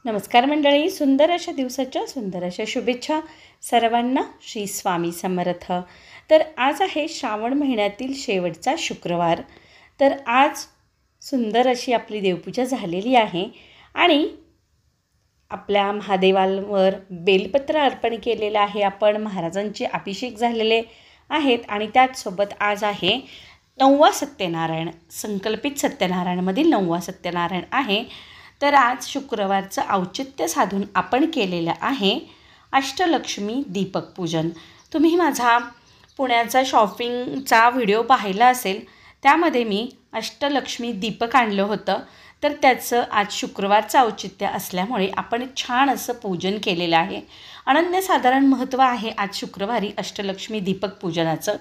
नमस्कार मंडळी, सुंदर अशा दिवसाच्या सुंदर अशा शुभेच्छा सर्वांना. श्री स्वामी समर्थ. तर आज आहे श्रावण महिन्यातील शेवटचा शुक्रवार. तर आज सुंदर अशी आपली देवपूजा झालेली आहे आणि आपल्या महादेवांवर बेलपत्र अर्पण केलेलं आहे. आपण महाराजांचे अभिषेक झालेले आहेत आणि त्याचसोबत आज आहे 9वा सत्यनारायण, संकल्पित सत्यनारायणमधील 9वा सत्यनारायण आहे. तर आज शुक्रवारचं औचित्य साधून आपण केलेलं आहे अष्टलक्ष्मी दीपक पूजन. तुम्ही माझा पुण्याचा शॉपिंगचा व्हिडिओ पाहिला असेल, त्यामध्ये मी अष्टलक्ष्मी दीपक आणलं होतं. तर त्याचं आज शुक्रवारचं औचित्य असल्यामुळे आपण छान असं पूजन केलेलं आहे. अनन्यसाधारण महत्त्व आहे आज शुक्रवारी अष्टलक्ष्मी दीपक पूजनाचं.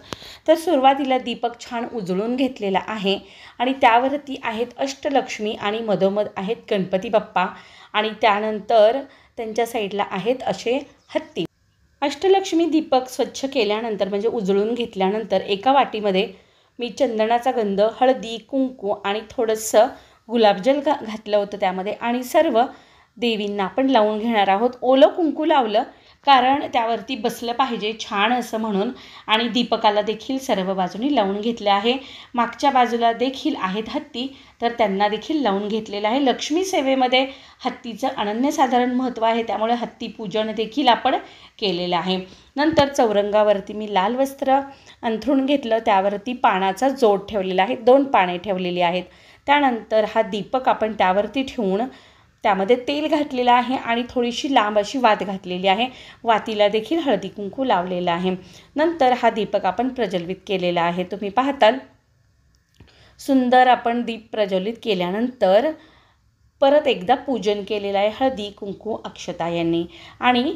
तर सुरुवातीला दीपक छान उजळून घेतलेला आहे आणि त्यावरती आहेत अष्टलक्ष्मी आणि मधोमध आहेत गणपती बाप्पा आणि त्यानंतर त्यांच्या साईडला आहेत असे हत्ती. अष्टलक्ष्मी दीपक स्वच्छ केल्यानंतर म्हणजे उजळून घेतल्यानंतर एका वाटीमध्ये मी चंदनाचा गंध, हळदी, कुंकू आणि थोडंसं गुलाबजल घातलं होतं त्यामध्ये आणि सर्व देवींना आपण लावून घेणार आहोत. ओलं कुंकू लावलं कारण त्यावरती बसलं पाहिजे छान असं म्हणून आणि दीपकाला देखील सर्व बाजूनी लावून घेतले आहे. मागच्या बाजूला देखील आहेत हत्ती, तर त्यांना देखील लावून घेतलेलं आहे. लक्ष्मी सेवेमध्ये हत्तीचं अनन्यसाधारण महत्त्व आहे, त्यामुळे हत्ती पूजन देखील आपण केलेलं आहे. नंतर चौरंगावरती मी लाल वस्त्र अंथरून घेतलं, त्यावरती पानाचा जोड ठेवलेला आहे, 2 पाने ठेवलेली आहेत. त्यानंतर हा दीपक आपण त्यावरती ठेवून त्यामध्ये तेल घातलेलं आहे आणि थोडीशी लांब अशी वात घातलेली आहे. वातीला देखील हळदी कुंकू लावलेलं आहे. नंतर हा दीपक आपण प्रज्वलित केलेला आहे. तुम्ही पाहताल सुंदर आपण दीप प्रज्वलित केल्यानंतर परत एकदा पूजन केलेलं आहे हळदी कुंकू अक्षता यांनी आणि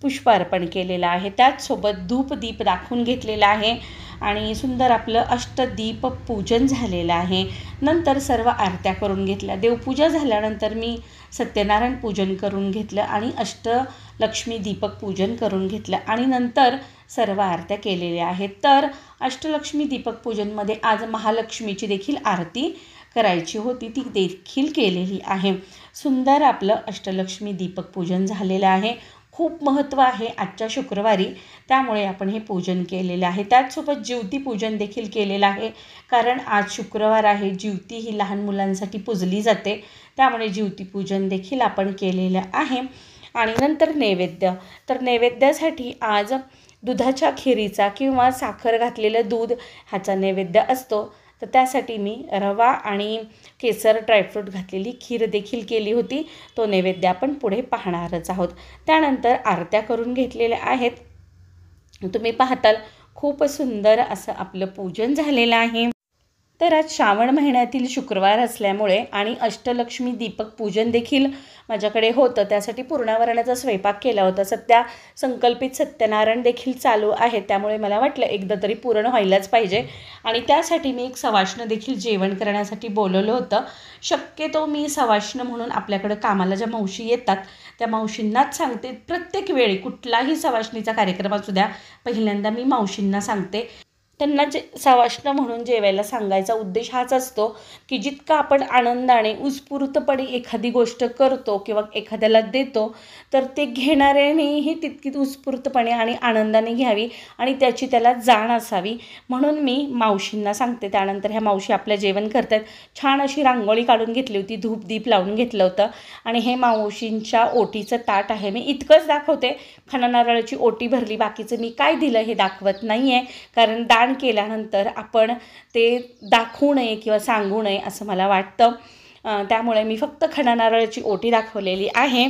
पुष्प अर्पण केलेलं आहे. त्याचसोबत धूप दीप दाखवून घेतलेला आहे आणि सुंदर आपलं अष्टदीप पूजन झालेलं आहे. नंतर सर्व आरत्या करून घेतल्या. देवपूजा झाल्यानंतर मी सत्यनारायण पूजन करून घेतलं आणि अष्टलक्ष्मी दीपक पूजन करून घेतलं आणि नंतर सर्व आरत्या केलेल्या आहेत. तर अष्टलक्ष्मी दीपक पूजनमध्ये आज महालक्ष्मीची देखील आरती करायची होती, ती देखील केलेली आहे. सुंदर आपलं अष्टलक्ष्मी दीपक पूजन झालेलं आहे. खूप महत्त्व आहे आजच्या शुक्रवारी, त्यामुळे आपण हे पूजन केलेलं आहे. त्याचसोबत ज्योती पूजन देखील केलेलं आहे कारण आज शुक्रवार आहे. ज्योती ही लहान मुलांसाठी पूजली जाते, त्यामुळे ज्योती पूजन देखील आपण केलेलं आहे. आणि नंतर नैवेद्य. तर नैवेद्यासाठी आज दुधाच्या खिरीचा किंवा साखर घातलेलं दूध ह्याचा नैवेद्य असतो. तर त्यासाठी मी रवा आणि केसर ड्रायफ्रूट घातलेली खीर देखील केली होती. तो नैवेद्य आपण पुढे पाहणारच आहोत. त्यानंतर आरत्या करून घेतलेल्या आहेत. तुम्ही पाहताल खूप सुंदर असं आपलं पूजन झालेलं आहे. तर आज श्रावण महिन्यातील शुक्रवार असल्यामुळे आणि अष्टलक्ष्मी दीपक पूजन देखील माझ्याकडे होतं, त्यासाठी पूर्णावरणाचा स्वयंपाक केला होता. सध्या संकल्पित सत्यनारायण देखील चालू आहे, त्यामुळे मला वाटलं एकदा तरी पूर्ण व्हायलाच पाहिजे आणि त्यासाठी मी एक सवाष्ण देखील जेवण करण्यासाठी बोलवलं होतं. शक्यतो मी सवाष्ण म्हणून आपल्याकडं कामाला ज्या मावशी येतात त्या मावशींनाच सांगते. प्रत्येक वेळी कुठलाही सवाष्णीचा कार्यक्रम असू द्या, पहिल्यांदा मी मावशींना सांगते. त्यांना सवाष्ण म्हणून जेवायला सांगायचा उद्देश हाच असतो की जितका आपण आनंदाने उत्स्फूर्तपणे एखादी गोष्ट करतो किंवा एखाद्याला देतो, तर ते घेणाऱ्यानेही तितकीच उत्स्फूर्तपणे आणि आनंदाने घ्यावी आणि त्याची त्याला जाण असावी, म्हणून मी मावशींना सांगते. त्यानंतर ह्या मावशी आपलं जेवण करतात. छान अशी रांगोळी काढून घेतली होती, धूप दीप लावून घेतलं होतं आणि हे मावशींच्या ओटीचं ताट आहे. मी इतकंच दाखवते, खणनारळाची ओटी भरली, बाकीचं मी काय दिलं हे दाखवत नाही आहे, कारण दान केल्यानंतर आपण ते दाखवू नये किंवा सांगू नये असं मला वाटतं. त्यामुळे मी फक्त खणनारळाची ओटी दाखवलेली आहे,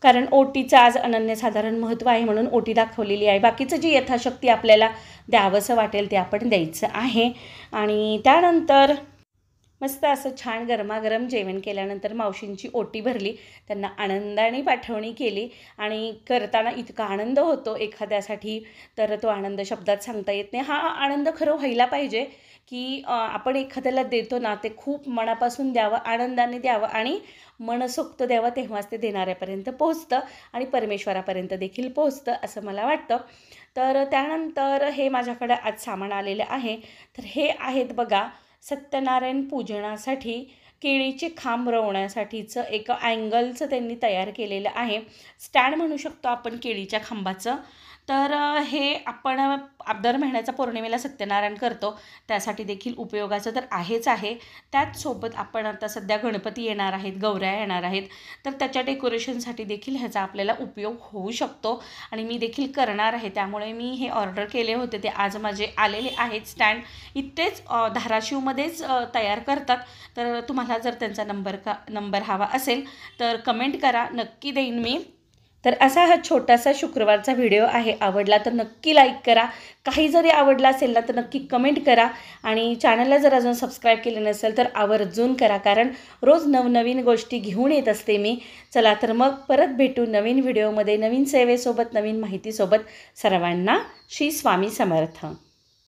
कारण ओटीचं आज अनन्यसाधारण महत्त्व आहे म्हणून ओटी दाखवलेली आहे. बाकीचं जी यथाशक्ती आपल्याला द्यावंसं वाटेल ते आपण द्यायचं आहे. आणि त्यानंतर मस्त असं छान गरमागरम जेवण केल्यानंतर मावशींची ओटी भरली, त्यांना आनंदाने पाठवणी केली आणि करताना इतका आनंद होतो एखाद्यासाठी, तर तो आनंद शब्दात सांगता येत नाही. हा आनंद खरं व्हायला पाहिजे की आपण एखाद्याला देतो ना, ते खूप मनापासून द्यावं, आनंदाने द्यावं आणि मनसोक्त द्यावं, तेव्हाच ते देणाऱ्यापर्यंत पोहोचतं आणि परमेश्वरापर्यंत देखील पोहोचतं असं मला वाटतं. तर त्यानंतर हे माझ्याकडे आज सामान आलेलं आहे. तर हे आहेत बघा सत्यनारायण पूजनासाठी केळीचे खांब रोवण्यासाठीचं एक अँगलचं त्यांनी तयार केलेलं आहे, स्टँड म्हणू शकतो आपण केळीच्या खांबाचं. तर हे आपण दर महिन्याचा पौर्णिमेला सत्यनारायण करतो, त्यासाठी देखील उपयोगाचं तर आहेच आहे. त्याचसोबत आपण आता सध्या गणपती येणार आहेत, गौऱ्या येणार आहेत, तर त्याच्या डेकोरेशनसाठी देखील ह्याचा आपल्याला उपयोग होऊ शकतो आणि मी देखील करणार आहे. त्यामुळे मी हे ऑर्डर केले होते, ते आज माझे आलेले आहेत. स्टँड इथेच धाराशिवमध्येच तयार करतात. तर तुम्हाला जर त्यांचा नंबर हवा असेल तर कमेंट करा, नक्की देईन मी. तर असा हा छोटासा शुक्रवारचा व्हिडिओ आहे. आवडला तर नक्की लाईक करा, काही जरी आवडला असेल ना तर नक्की कमेंट करा आणि चॅनलला जर अजून सबस्क्राईब केले नसेल तर आवर्जून करा, कारण रोज नवनवीन गोष्टी घेऊन येत असते मी. चला तर मग परत भेटू नवीन व्हिडिओमध्ये, नवीन सेवेसोबत, नवीन माहितीसोबत. सर्वांना श्री स्वामी समर्थ.